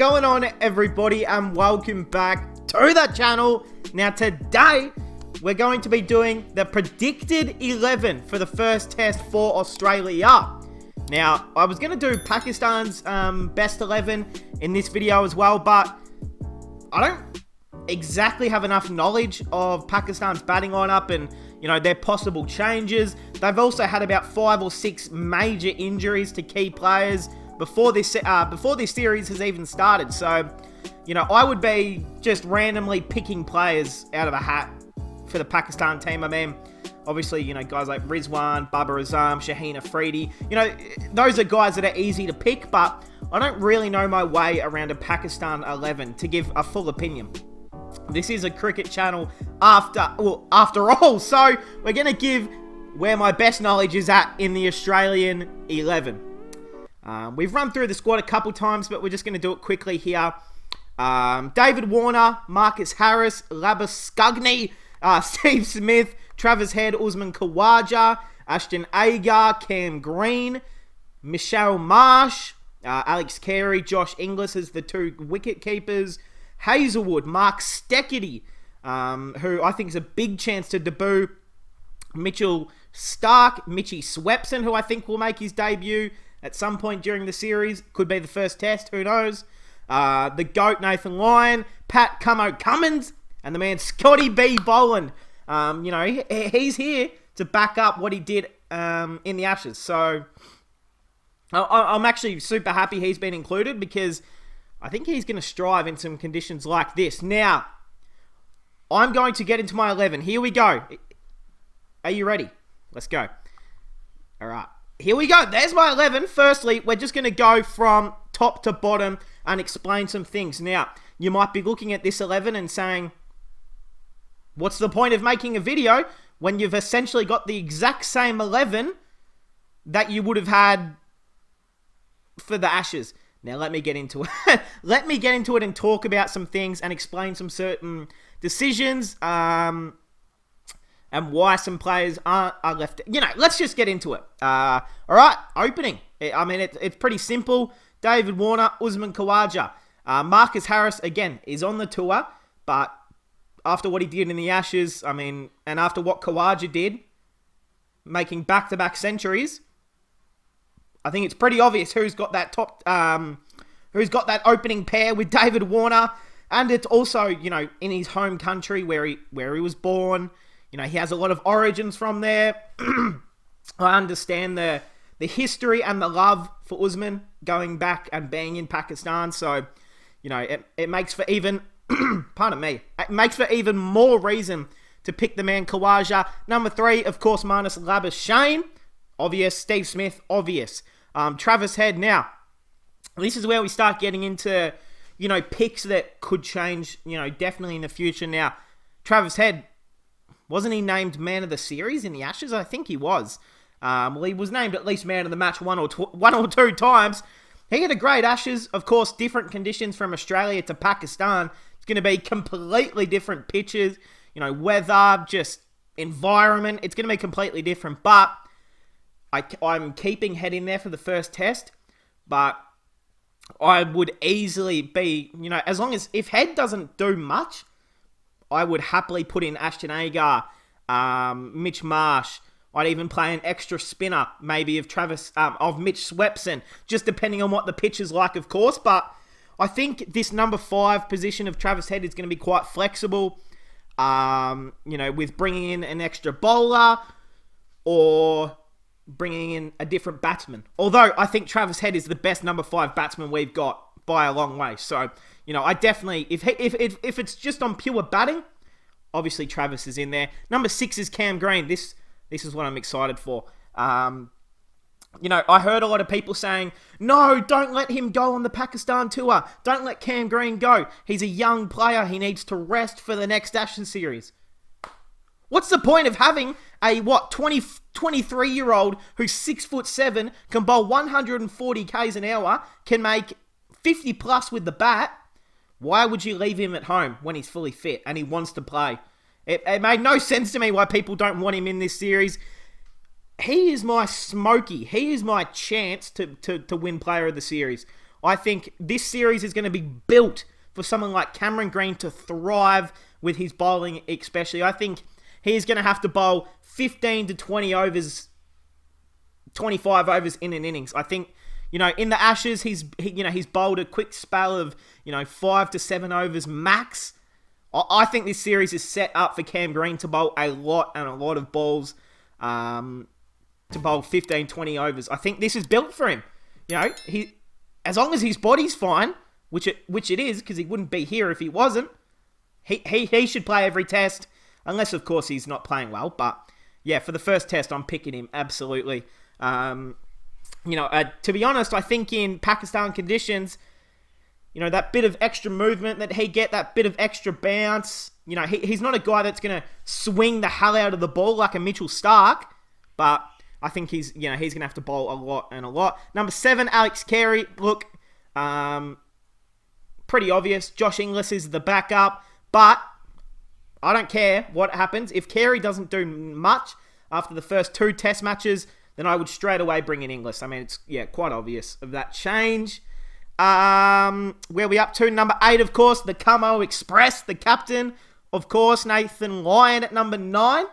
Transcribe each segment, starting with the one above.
going on, everybody, and welcome back to the channel. Now today we're going to be doing the predicted 11 for the first test for Australia. Now I was going to do Pakistan's best 11 in this video as well, but I don't exactly have enough knowledge of Pakistan's batting lineup and their possible changes. They've also had about 5 or 6 major injuries to key players before this series has even started. So, I would be just randomly picking players out of a hat for the Pakistan team. I mean, obviously, guys like Rizwan, Babar Azam, Shaheen Afridi, those are guys that are easy to pick, but I don't really know my way around a Pakistan 11 to give a full opinion. This is a cricket channel after all, so we're going to give where my best knowledge is at in the Australian 11. We've run through the squad a couple times, but we're just going to do it quickly here. David Warner, Marcus Harris, Labus Skugny, Steve Smith, Travis Head, Usman Khawaja, Ashton Agar, Cam Green, Michelle Marsh, Alex Carey, Josh Inglis as the 2 wicket keepers, Hazelwood, Mark Steckity, who I think is a big chance to debut, Mitchell Stark, Mitchie Swepson, who I think will make his debut at some point during the series. Could be the first test, who knows. The GOAT, Nathan Lyon, Pat Cummo Cummins, and the man Scotty B. Boland. He's here to back up what he did in the Ashes. So I'm actually super happy he's been included, because I think he's going to strive in some conditions like this. Now, I'm going to get into my 11. Here we go. Are you ready? Let's go. All right. Here we go. There's my 11. Firstly, we're just going to go from top to bottom and explain some things. Now, you might be looking at this 11 and saying, what's the point of making a video when you've essentially got the exact same 11 that you would have had for the Ashes? Now, let me get into it. Let me get into it and talk about some things and explain some certain decisions and why some players are left. Let's just get into it. All right, opening. It's pretty simple. David Warner, Usman Khawaja. Marcus Harris, again, is on the tour, but after what he did in the Ashes, and after what Khawaja did, making back-to-back centuries, I think it's pretty obvious who's got that who's got that opening pair with David Warner, and it's also in his home country where he was born. He has a lot of origins from there. I understand the history and the love for Usman going back and being in Pakistan, so it makes for even pardon me, it makes for even more reason to pick the man Khawaja. Number 3, of course, minus Labus Shane. Obvious. Steve Smith, obvious. Travis Head. Now, this is where we start getting into, picks that could change, definitely in the future. Now, Travis Head, wasn't he named man of the series in the Ashes? I think he was. He was named at least man of the match one or two times. He had a great Ashes. Of course, different conditions from Australia to Pakistan. It's going to be completely different pitches, weather, just environment. It's going to be completely different, but I'm keeping Head in there for the first test, but I would easily be, as long as, if Head doesn't do much, I would happily put in Ashton Agar, Mitch Marsh. I'd even play an extra spinner, maybe of Mitch Swepson, just depending on what the pitch is like, of course, but I think this number 5 position of Travis Head is going to be quite flexible, with bringing in an extra bowler or bringing in a different batsman. Although I think Travis Head is the best number 5 batsman we've got by a long way. So, I definitely, if it's just on pure batting, obviously Travis is in there. Number 6 is Cam Green. This is what I'm excited for. I heard a lot of people saying, no, don't let him go on the Pakistan tour. Don't let Cam Green go. He's a young player. He needs to rest for the next Ashes series. What's the point of having a, 23-year-old who's 6'7", can bowl 140 Ks an hour, can make 50 plus with the bat? Why would you leave him at home when he's fully fit and he wants to play? It made no sense to me why people don't want him in this series. He is my Smokey. He is my chance to win player of the series. I think this series is going to be built for someone like Cameron Green to thrive with his bowling especially. I think he's going to have to bowl 15 to 20 overs, 25 overs in an innings. I think, in the Ashes, he's bowled a quick spell of, 5 to 7 overs max. I think this series is set up for Cam Green to bowl a lot of balls, to bowl 15, 20 overs. I think this is built for him. As long as his body's fine, which it is, because he wouldn't be here if he wasn't, he should play every test, unless, of course, he's not playing well. But, yeah, for the first test, I'm picking him, absolutely. To be honest, I think in Pakistan conditions, that bit of extra movement that he get, that bit of extra bounce, he's not a guy that's going to swing the hell out of the ball like a Mitchell Starc, but I think he's going to have to bowl a lot and a lot. Number 7, Alex Carey. Look, pretty obvious. Josh Inglis is the backup, but I don't care what happens. If Carey doesn't do much after the first 2 test matches, then I would straight away bring in Inglis. I mean, it's quite obvious of that change. Where we up to? Number 8, of course, the Como Express, the captain, of course, Nathan Lyon at number 9.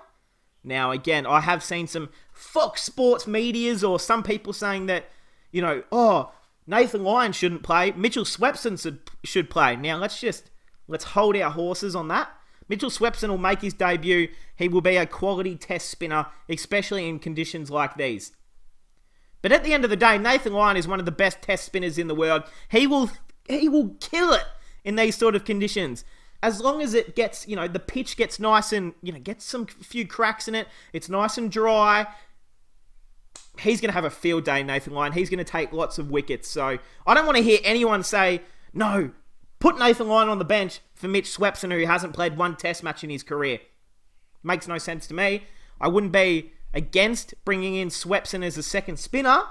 Now, again, I have seen some Fox Sports medias or some people saying that, Nathan Lyon shouldn't play, Mitchell Swepson should play. Now, let's hold our horses on that. Mitchell Swepson will make his debut. He will be a quality test spinner, especially in conditions like these. But at the end of the day, Nathan Lyon is one of the best test spinners in the world. He will kill it in these sort of conditions. As long as it gets, the pitch gets nice and, gets few cracks in it, it's nice and dry, he's going to have a field day, Nathan Lyon. He's going to take lots of wickets. So I don't want to hear anyone say, no, put Nathan Lyon on the bench for Mitch Swepson, who hasn't played 1 test match in his career. Makes no sense to me. I wouldn't be against bringing in Swepson as a second spinner,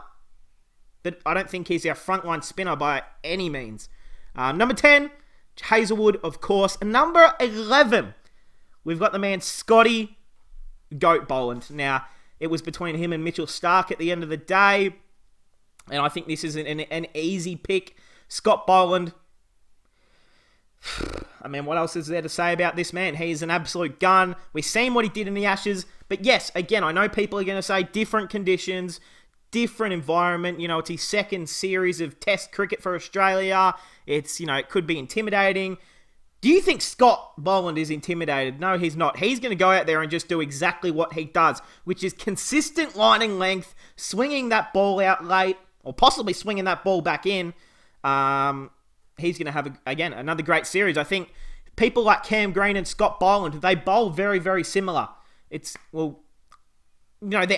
but I don't think he's our frontline spinner by any means. Number 10, Hazelwood, of course. And number 11, we've got the man Scotty Goat Boland. Now, it was between him and Mitchell Starc at the end of the day, and I think this is an easy pick. Scott Boland, I mean, what else is there to say about this man? He's an absolute gun. We've seen what he did in the Ashes. But yes, again, I know people are going to say different conditions, different environment. It's his second series of test cricket for Australia. It's, it could be intimidating. Do you think Scott Boland is intimidated? No, he's not. He's going to go out there and just do exactly what he does, which is consistent lining length, swinging that ball out late, or possibly swinging that ball back in. He's going to have, again, another great series. I think people like Cam Green and Scott Boland, they bowl very, very similar. Their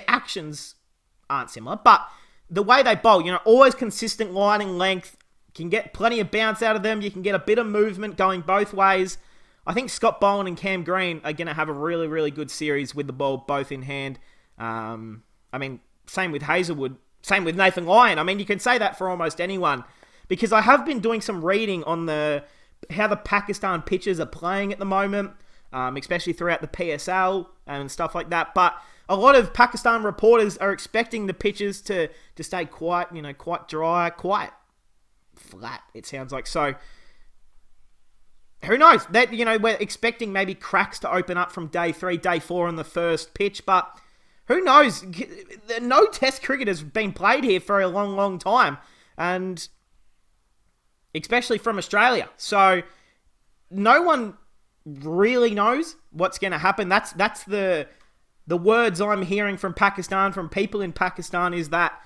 actions aren't similar, but the way they bowl, always consistent lining length, can get plenty of bounce out of them. You can get a bit of movement going both ways. I think Scott Boland and Cam Green are going to have a really, really good series with the ball both in hand. Same with Hazelwood, same with Nathan Lyon. I mean, you can say that for almost anyone. Because I have been doing some reading on how the Pakistan pitchers are playing at the moment, especially throughout the PSL and stuff like that. But a lot of Pakistan reporters are expecting the pitches to stay quite dry, quite flat, it sounds like. So, who knows? That we're expecting maybe cracks to open up from day 3, day 4 on the first pitch, but who knows? No test cricket has been played here for a long, long time. And especially from Australia. So no one really knows what's going to happen. That's the words I'm hearing from Pakistan, from people in Pakistan, is that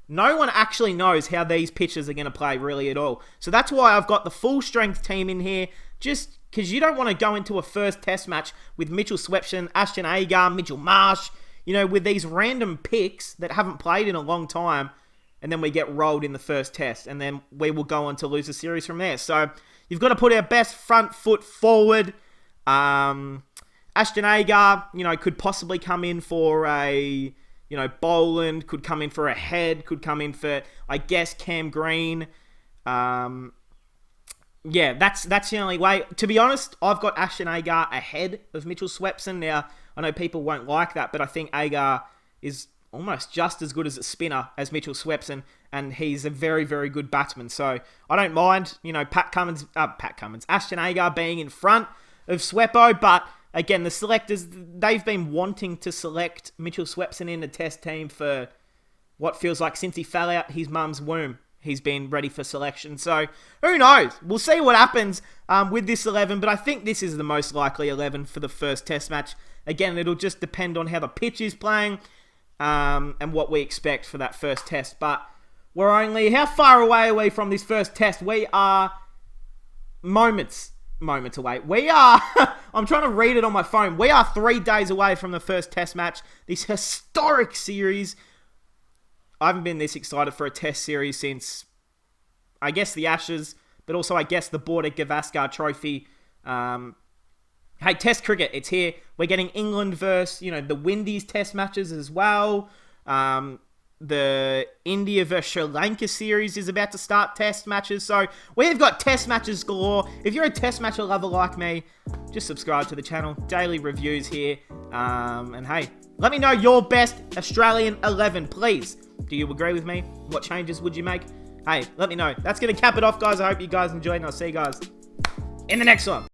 no one actually knows how these pitchers are going to play really at all. So that's why I've got the full strength team in here, just because you don't want to go into a first test match with Mitchell Swepson, Ashton Agar, Mitchell Marsh, with these random picks that haven't played in a long time, and then we get rolled in the first test, and then we will go on to lose the series from there. So you've got to put our best front foot forward. Ashton Agar, could possibly come in for a, Boland, could come in for a Head, could come in for, I guess, Cam Green. That's the only way. To be honest, I've got Ashton Agar ahead of Mitchell Swepson. Now, I know people won't like that, but I think Agar is almost just as good as a spinner as Mitchell Swepson, and he's a very, very good batsman. So I don't mind, Ashton Agar being in front of Sweppo, but again, the selectors, they've been wanting to select Mitchell Swepson in the test team for what feels like since he fell out his mum's womb. He's been ready for selection. So, who knows? We'll see what happens with this 11, but I think this is the most likely 11 for the first test match. Again, it'll just depend on how the pitch is playing and what we expect for that first test. But we're only, how far away are we from this first test? We are moments away. We are, I'm trying to read it on my phone. We are 3 days away from the first test match. This historic series. I haven't been this excited for a test series since, I guess, the Ashes, but also, I guess, the Border Gavaskar Trophy. Hey, Test cricket, it's here. We're getting England versus, the Windies test matches as well. The India versus Sri Lanka series is about to start test matches. So, we've got test matches galore. If you're a test match lover like me, just subscribe to the channel. Daily reviews here. And hey, let me know your best Australian 11, please. Do you agree with me? What changes would you make? Hey, let me know. That's going to cap it off, guys. I hope you guys enjoyed, and I'll see you guys in the next one.